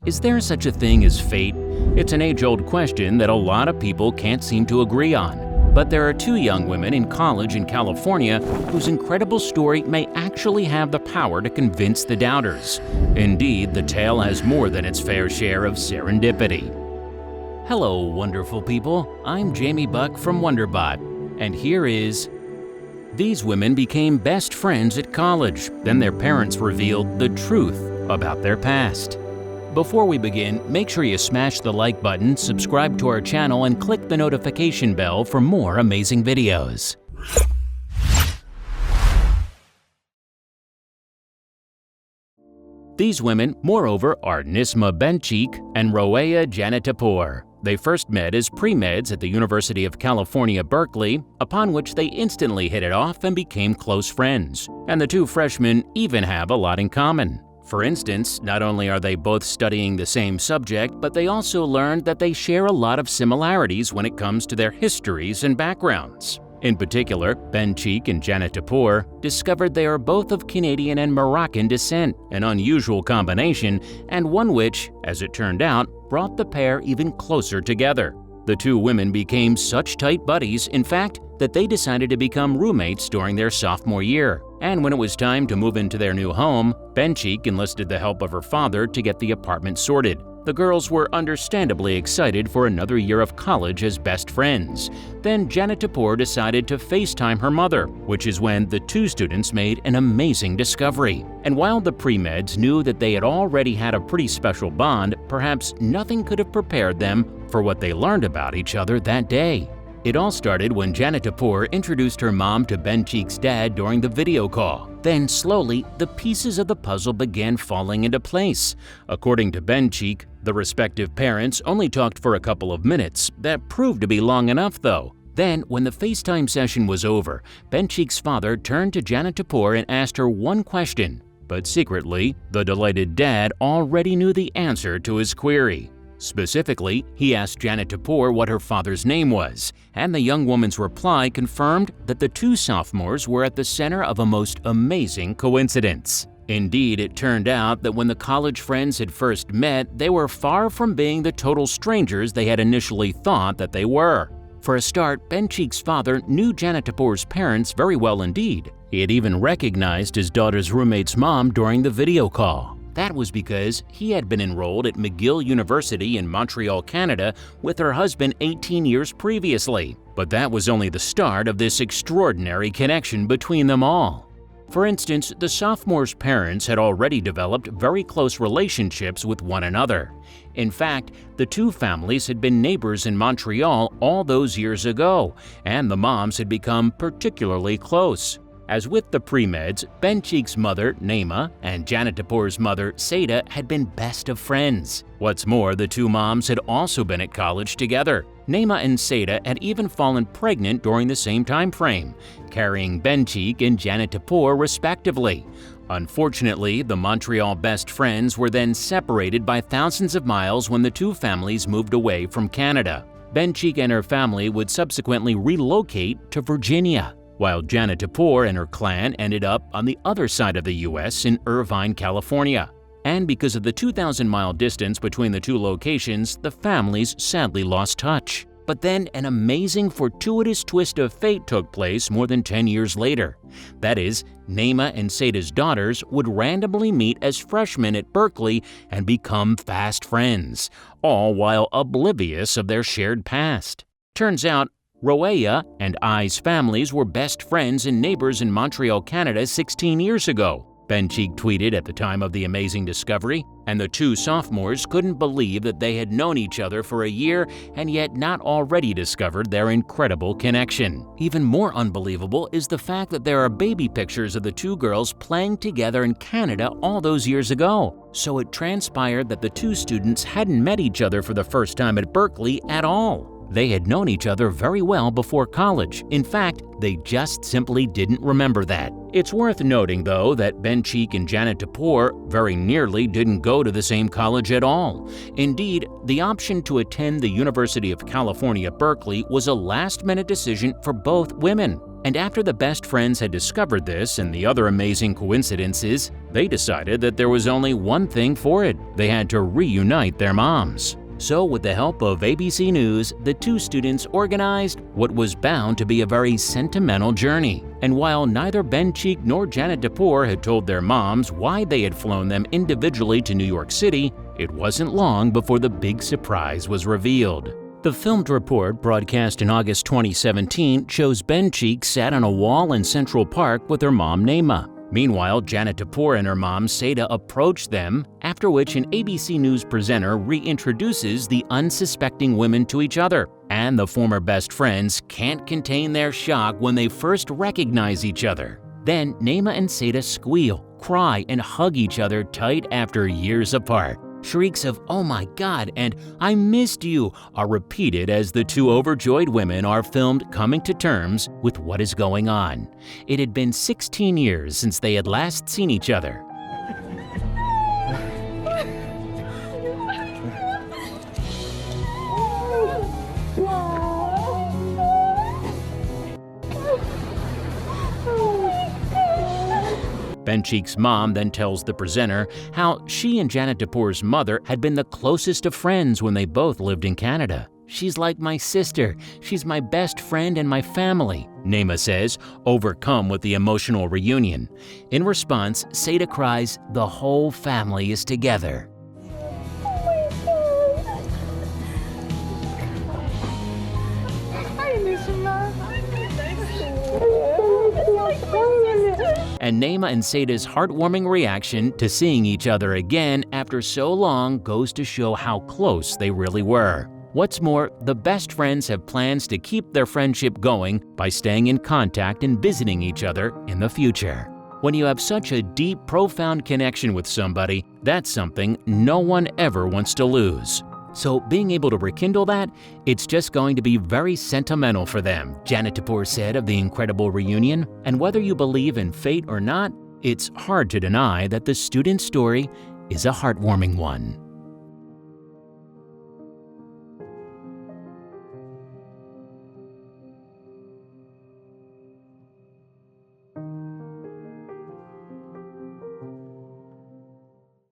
Is there such a thing as fate? It's an age-old question that a lot of people can't seem to agree on. But there are two young women in college in California whose incredible story may actually have the power to convince the doubters. Indeed, the tale has more than its fair share of serendipity. Hello, wonderful people. I'm Jamie Buck from Wonderbot, and here is... These women became best friends at college. Then their parents revealed the truth about their past. Before we begin, make sure you smash the like button, subscribe to our channel, and click the notification bell for more amazing videos. These women, moreover, are Nissma Bencheikh and Roaya Jannatipour. They first met as pre-meds at the University of California, Berkeley, upon which they instantly hit it off and became close friends. And the two freshmen even have a lot in common. For instance, not only are they both studying the same subject, but they also learned that they share a lot of similarities when it comes to their histories and backgrounds. In particular, Bencheikh and Jannatipour discovered they are both of Canadian and Moroccan descent, an unusual combination, and one which, as it turned out, brought the pair even closer together. The two women became such tight buddies, in fact, that they decided to become roommates during their sophomore year. And when it was time to move into their new home, Bencheikh enlisted the help of her father to get the apartment sorted. The girls were understandably excited for another year of college as best friends. Then Jannatipour decided to FaceTime her mother, which is when the two students made an amazing discovery. And while the pre-meds knew that they had already had a pretty special bond, perhaps nothing could have prepared them for what they learned about each other that day. It all started when Jannatipour introduced her mom to Bencheikh's dad during the video call. Then, slowly, the pieces of the puzzle began falling into place. According to Bencheikh, the respective parents only talked for a couple of minutes. That proved to be long enough, though. Then, when the FaceTime session was over, Bencheikh's father turned to Jannatipour and asked her one question. But secretly, the delighted dad already knew the answer to his query. Specifically, he asked Jannatipour what her father's name was, and the young woman's reply confirmed that the two sophomores were at the center of a most amazing coincidence. Indeed, it turned out that when the college friends had first met, they were far from being the total strangers they had initially thought that they were. For a start, Bencheikh's father knew Jannatipour's parents very well indeed. He had even recognized his daughter's roommate's mom during the video call. That was because he had been enrolled at McGill University in Montreal, Canada, with her husband 18 years previously. But that was only the start of this extraordinary connection between them all. For instance, the sophomores' parents had already developed very close relationships with one another. In fact, the two families had been neighbors in Montreal all those years ago, and the moms had become particularly close. As with the pre-meds, Bencheikh's mother, Nissma, and Jannatipour's mother, Seda, had been best of friends. What's more, the two moms had also been at college together. Nissma and Seda had even fallen pregnant during the same time frame, carrying Bencheikh and Jannatipour respectively. Unfortunately, the Montreal best friends were then separated by thousands of miles when the two families moved away from Canada. Bencheikh and her family would subsequently relocate to Virginia, while Jannatipour and her clan ended up on the other side of the U.S. in Irvine, California. And because of the 2,000-mile distance between the two locations, the families sadly lost touch. But then an amazing fortuitous twist of fate took place more than 10 years later. That is, Nissma and Seda's daughters would randomly meet as freshmen at Berkeley and become fast friends, all while oblivious of their shared past. Turns out, Roaya and I's families were best friends and neighbors in Montreal, Canada 16 years ago, Bencheikh tweeted at the time of the amazing discovery, and the two sophomores couldn't believe that they had known each other for a year and yet not already discovered their incredible connection. Even more unbelievable is the fact that there are baby pictures of the two girls playing together in Canada all those years ago. So it transpired that the two students hadn't met each other for the first time at Berkeley at all. They had known each other very well before college. In fact, they just simply didn't remember that. It's worth noting, though, that Bencheikh and Jannatipour very nearly didn't go to the same college at all. Indeed, the option to attend the University of California, Berkeley was a last-minute decision for both women. And after the best friends had discovered this and the other amazing coincidences, they decided that there was only one thing for it. They had to reunite their moms. So with the help of ABC News, the two students organized what was bound to be a very sentimental journey. And while neither Bencheikh nor Jannatipour had told their moms why they had flown them individually to New York City, it wasn't long before the big surprise was revealed. The filmed report, broadcast in August 2017, shows Bencheikh sat on a wall in Central Park with her mom Nissma. Meanwhile, Jannatipour and her mom Seda approached them, after which an ABC News presenter reintroduces the unsuspecting women to each other. And the former best friends can't contain their shock when they first recognize each other. Then Nissma and Seda squeal, cry, and hug each other tight after years apart. Shrieks of "Oh my God" and "I missed you" are repeated as the two overjoyed women are filmed coming to terms with what is going on. It had been 16 years since they had last seen each other. Bencheikh's mom then tells the presenter how she and Jannatipour's mother had been the closest of friends when they both lived in Canada. "She's like my sister. She's my best friend and my family," Nissma says, overcome with the emotional reunion. In response, Seda cries, "The whole family is together." Hi, Nissma. And Nissma and Seda's heartwarming reaction to seeing each other again after so long goes to show how close they really were. What's more, the best friends have plans to keep their friendship going by staying in contact and visiting each other in the future. When you have such a deep, profound connection with somebody, that's something no one ever wants to lose. So being able to rekindle that, it's just going to be very sentimental for them, Jannatipour said of the incredible reunion. And whether you believe in fate or not, it's hard to deny that the student's story is a heartwarming one.